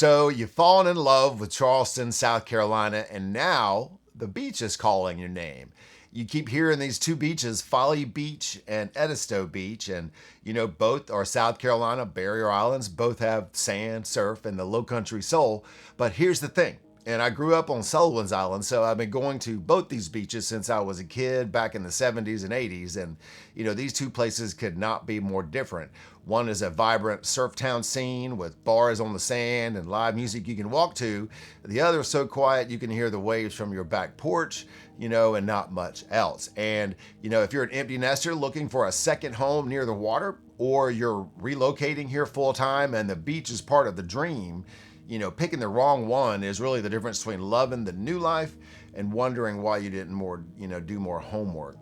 So you've fallen in love with Charleston, South Carolina, and now the beach is calling your name. You keep hearing these two beaches, Folly Beach and Edisto Beach, and both are South Carolina barrier islands. Both have sand, surf, and the Lowcountry soul. But here's the thing. And I grew up on Sullivan's Island, so I've been going to both these beaches since I was a kid back in the 70s and 80s. And, these two places could not be more different. One is a vibrant surf town scene with bars on the sand and live music you can walk to. The other is so quiet you can hear the waves from your back porch, and not much else. And, if you're an empty nester looking for a second home near the water, or you're relocating here full time and the beach is part of the dream, picking the wrong one is really the difference between loving the new life and wondering why you didn't do more homework.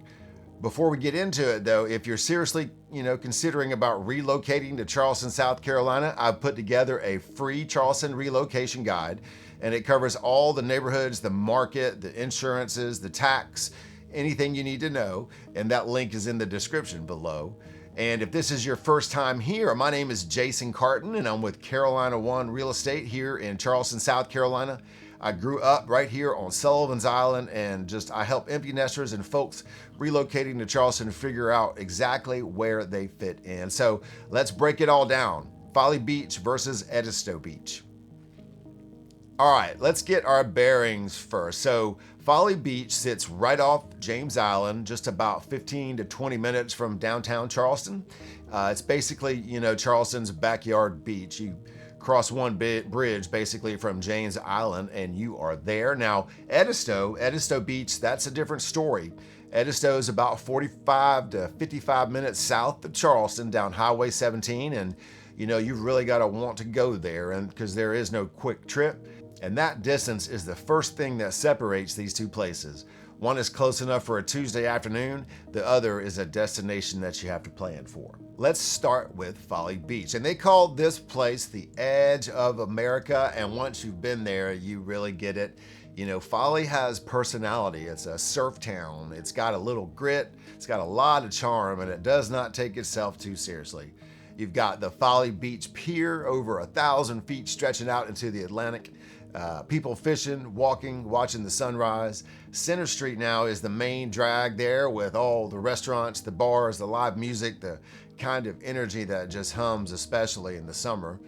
Before we get into it though, if you're seriously, considering about relocating to Charleston, South Carolina, I've put together a free Charleston relocation guide, and it covers all the neighborhoods, the market, the insurances, the tax, anything you need to know, and that link is in the description below. And if this is your first time here, my name is Jason Cartin, and I'm with Carolina One Real Estate here in Charleston, South Carolina. I grew up right here on Sullivan's Island, and I help empty nesters and folks relocating to Charleston figure out exactly where they fit in. So let's break it all down. Folly Beach versus Edisto Beach. All right, let's get our bearings first. So Folly Beach sits right off James Island, just about 15 to 20 minutes from downtown Charleston. It's basically, Charleston's backyard beach. You cross one bridge basically from James Island and you are there. Now, Edisto Beach, that's a different story. Edisto is about 45 to 55 minutes south of Charleston down Highway 17, and you've really got to want to go there, and because there is no quick trip. And that distance is the first thing that separates these two places. One is close enough for a Tuesday afternoon, the other is a destination that you have to plan for. Let's start with Folly Beach. And they call this place the edge of America, and once you've been there, you really get it. Folly has personality. It's a surf town. It's got a little grit, it's got a lot of charm, and it does not take itself too seriously. You've got the Folly Beach pier, over 1,000 feet stretching out into the Atlantic. People fishing, walking, watching the sunrise. Center Street now is the main drag there, with all the restaurants, the bars, the live music, the kind of energy that just hums, especially in the summer.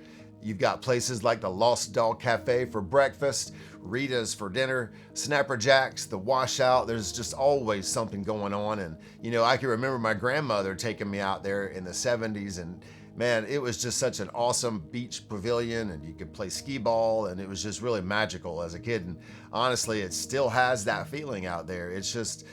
You've got places like the Lost Dog Cafe for breakfast, Rita's for dinner, Snapper Jack's, the Washout. There's just always something going on. And, I can remember my grandmother taking me out there in the 70s, and man, it was just such an awesome beach pavilion, and you could play skee ball, and it was just really magical as a kid. And honestly, it still has that feeling out there. It's just,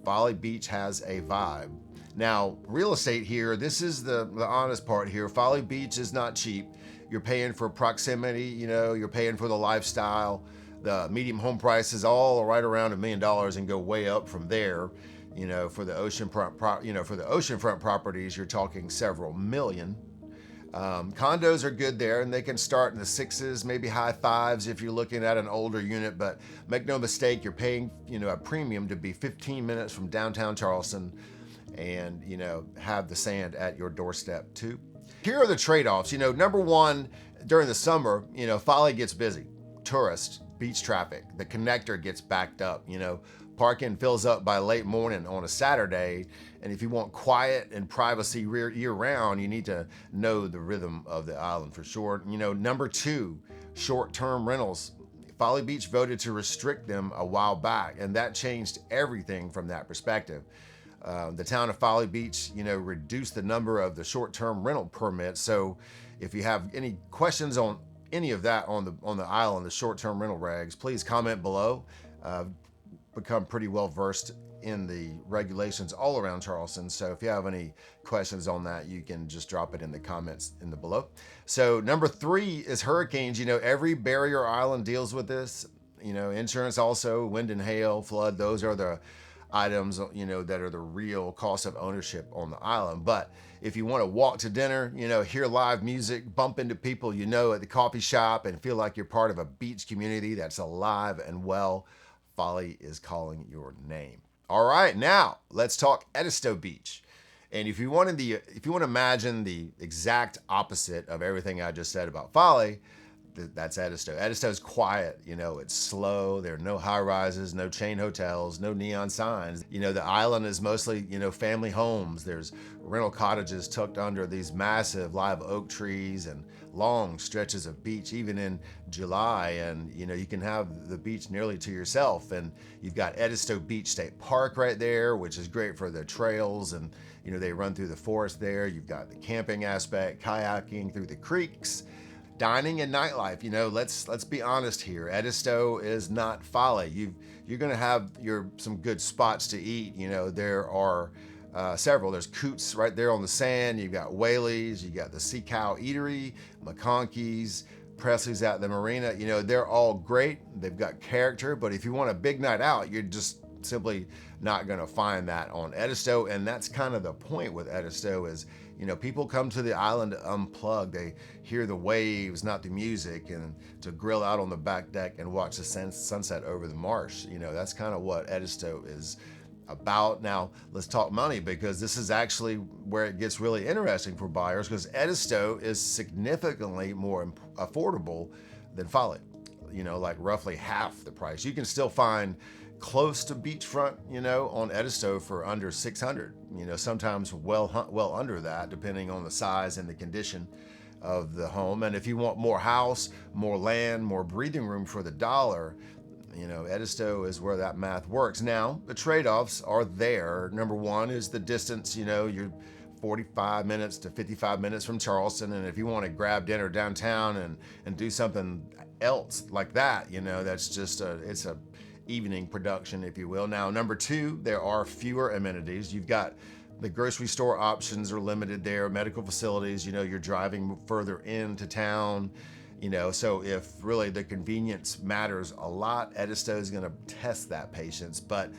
Folly Beach has a vibe. Now, real estate here, this is the honest part here. Folly Beach is not cheap. You're paying for proximity, you're paying for the lifestyle. The medium home price is all right around $1 million and go way up from there. For the oceanfront properties, you're talking several million. Condos are good there, and they can start in the 6s, maybe high 5s if you're looking at an older unit. But make no mistake, you're paying a premium to be 15 minutes from downtown Charleston, and have the sand at your doorstep too. Here are the trade-offs. Number one, during the summer, Folly gets busy. Tourists, beach traffic, the connector gets backed up. Parking fills up by late morning on a Saturday, and if you want quiet and privacy year-round, you need to know the rhythm of the island for sure. Number two, short-term rentals. Folly Beach voted to restrict them a while back, and that changed everything from that perspective. The town of Folly Beach, reduced the number of the short-term rental permits. So if you have any questions on any of that on the island, the short-term rental regs, please comment below. Become pretty well versed in the regulations all around Charleston. So if you have any questions on that, you can just drop it in the comments in the below. So number three is hurricanes. Every barrier island deals with this. Insurance also, wind and hail, flood, those are the items, that are the real cost of ownership on the island. But if you want to walk to dinner, hear live music, bump into people at the coffee shop, and feel like you're part of a beach community that's alive and well, Folly is calling your name. All right, now let's talk Edisto Beach. And if you want to imagine the exact opposite of everything I just said about Folly, That's Edisto. Edisto's quiet, it's slow. There are no high rises, no chain hotels, no neon signs. The island is mostly, family homes. There's rental cottages tucked under these massive live oak trees and long stretches of beach, even in July. And, you can have the beach nearly to yourself. And you've got Edisto Beach State Park right there, which is great for the trails. And, they run through the forest there. You've got the camping aspect, kayaking through the creeks. Dining and nightlife, let's be honest here. Edisto is not Folly. You're going to have some good spots to eat. There are several. There's Coots right there on the sand. You've got Whaley's. You got the Sea Cow Eatery, McConkey's, Presley's at the marina. They're all great. They've got character. But if you want a big night out, you're just simply not going to find that on Edisto. And that's kind of the point with Edisto is, people come to the island to unplug. They hear the waves, not the music, and to grill out on the back deck and watch the sunset over the marsh. That's kind of what Edisto is about. Now, let's talk money, because this is actually where it gets really interesting for buyers, because Edisto is significantly more affordable than Folly. Like roughly half the price. You can still find close to beachfront, on Edisto for under $600. Sometimes well under that, depending on the size and the condition of the home. And if you want more house, more land, more breathing room for the dollar, Edisto is where that math works. Now, the trade-offs are there. Number one is the distance. You're 45 minutes to 55 minutes from Charleston, and if you want to grab dinner downtown and do something else like that, that's just it's a evening production, if you will. Now, number two, there are fewer amenities. You've got the grocery store options are limited there, medical facilities, you're driving further into town, so if really the convenience matters a lot, Edisto is going to test that patience. But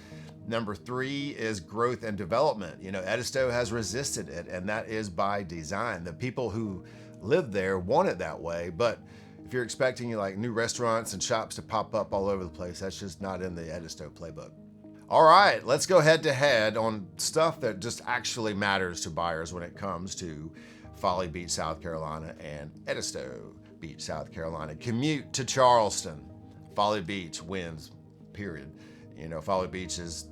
number three is growth and development. Edisto has resisted it, and that is by design. The people who live there want it that way, but if you're expecting like new restaurants and shops to pop up all over the place, that's just not in the Edisto playbook. All right, let's go head to head on stuff that just actually matters to buyers when it comes to Folly Beach, South Carolina, and Edisto Beach, South Carolina. Commute to Charleston. Folly Beach wins, period. Folly Beach is,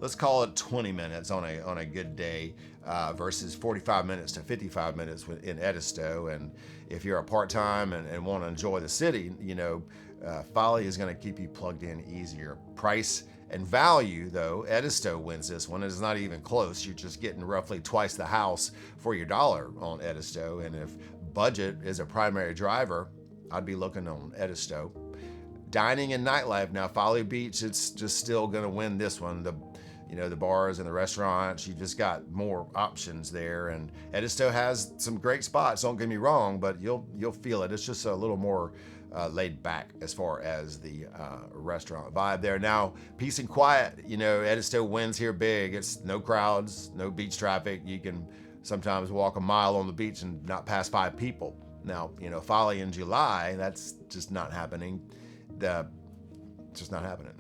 let's call it 20 minutes on a good day versus 45 minutes to 55 minutes in Edisto. And if you're a part-time and want to enjoy the city, Folly is going to keep you plugged in easier. Price and value, though, Edisto wins this one. It's not even close. You're just getting roughly twice the house for your dollar on Edisto. And if budget is a primary driver, I'd be looking on Edisto. Dining and nightlife. Now, Folly Beach, it's just still going to win this one. The bars and the restaurants, you just got more options there. And Edisto has some great spots, don't get me wrong, but you'll feel it. It's just a little more laid back as far as the restaurant vibe there. Now, peace and quiet, Edisto wins here big. It's no crowds, no beach traffic. You can sometimes walk a mile on the beach and not pass 5 people. Now, Folly in July, that's just not happening. Just not happening.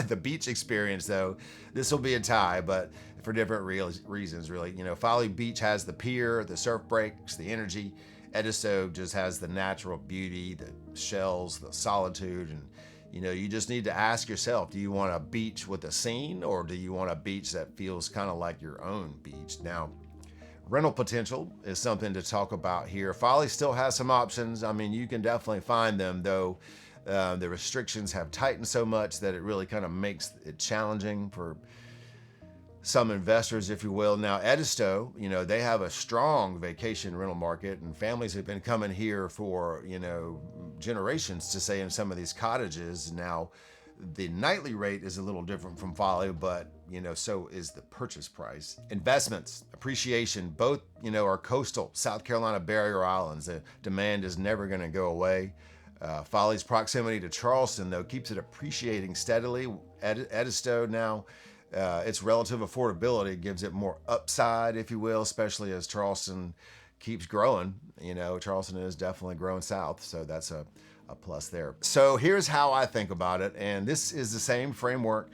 The beach experience, though, this will be a tie, but for different reasons, really. Folly Beach has the pier, the surf breaks, the energy. Edisto just has the natural beauty, the shells, the solitude, and you just need to ask yourself, do you want a beach with a scene, or do you want a beach that feels kind of like your own beach? Now, rental potential is something to talk about here. Folly still has some options. I mean, you can definitely find them, though. The restrictions have tightened so much that it really kind of makes it challenging for some investors, if you will. Now, Edisto, they have a strong vacation rental market, and families have been coming here for, generations to stay in some of these cottages. Now, the nightly rate is a little different from Folly, but, so is the purchase price. Investments, appreciation, both, are coastal South Carolina barrier islands. The demand is never going to go away. Folly's proximity to Charleston, though, keeps it appreciating steadily. Edisto now, its relative affordability gives it more upside, if you will, especially as Charleston keeps growing. Charleston is definitely growing south, so that's a plus there. So here's how I think about it, and this is the same framework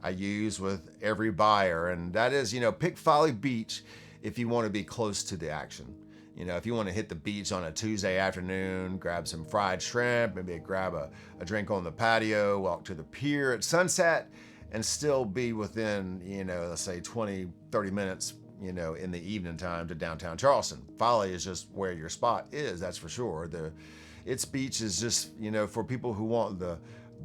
I use with every buyer, and that is, pick Folly Beach if you want to be close to the action. You know, if you want to hit the beach on a Tuesday afternoon, grab some fried shrimp, maybe grab a drink on the patio, walk to the pier at sunset, and still be within, you know, let's say 20, 30 minutes, you know, in the evening time to downtown Charleston. Folly is just where your spot is, that's for sure. Its beach is just, you know, for people who want the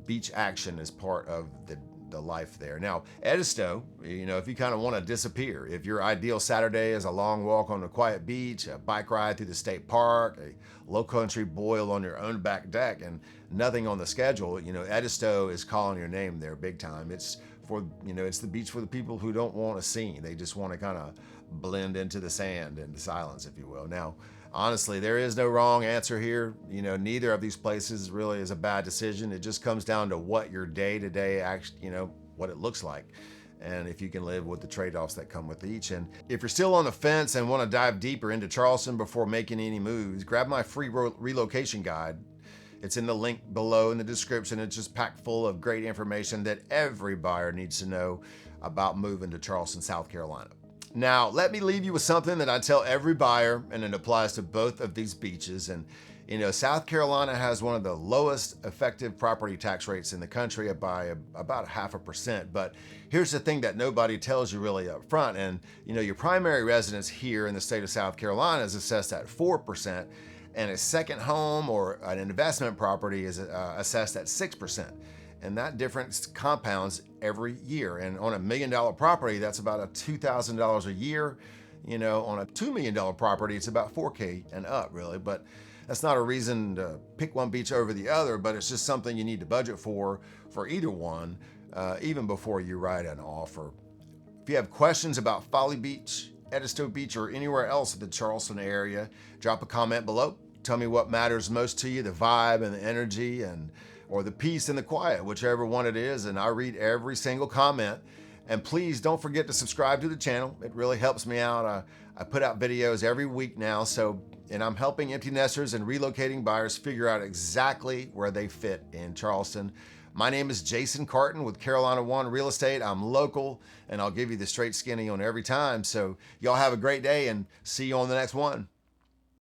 beach action as part of the life there. Now, Edisto, you know, if you kind of want to disappear, if your ideal Saturday is a long walk on a quiet beach, a bike ride through the state park, a Lowcountry boil on your own back deck, and nothing on the schedule, you know, Edisto is calling your name there big time. It's for, you know, it's the beach for the people who don't want a scene. They just want to kind of blend into the sand and the silence, if you will. Now, honestly, there is no wrong answer here. You know, neither of these places really is a bad decision. It just comes down to what your day-to-day action, you know, what it looks like, and if you can live with the trade-offs that come with each. And if you're still on the fence and want to dive deeper into Charleston before making any moves, grab my free relocation guide. It's in the link below in the description. It's just packed full of great information that every buyer needs to know about moving to Charleston, South Carolina. Now, let me leave you with something that I tell every buyer, and it applies to both of these beaches. And, you know, South Carolina has one of the lowest effective property tax rates in the country by about 0.5%. But here's the thing that nobody tells you really up front. And, you know, your primary residence here in the state of South Carolina is assessed at 4%, and a second home or an investment property is assessed at 6%. And that difference compounds every year. And on $1 million property, that's about $2,000 a year. You know, on a $2 million property, it's about $4K and up, really. But that's not a reason to pick one beach over the other, but it's just something you need to budget for either one, even before you write an offer. If you have questions about Folly Beach, Edisto Beach, or anywhere else in the Charleston area, drop a comment below. Tell me what matters most to you, the vibe and the energy, or the peace and the quiet, whichever one it is, and I read every single comment. And please don't forget to subscribe to the channel. It really helps me out. I put out videos every week now, and I'm helping empty nesters and relocating buyers figure out exactly where they fit in Charleston. My name is Jason Cartin with Carolina One Real Estate. I'm local, and I'll give you the straight skinny on every time. So y'all have a great day, and see you on the next one.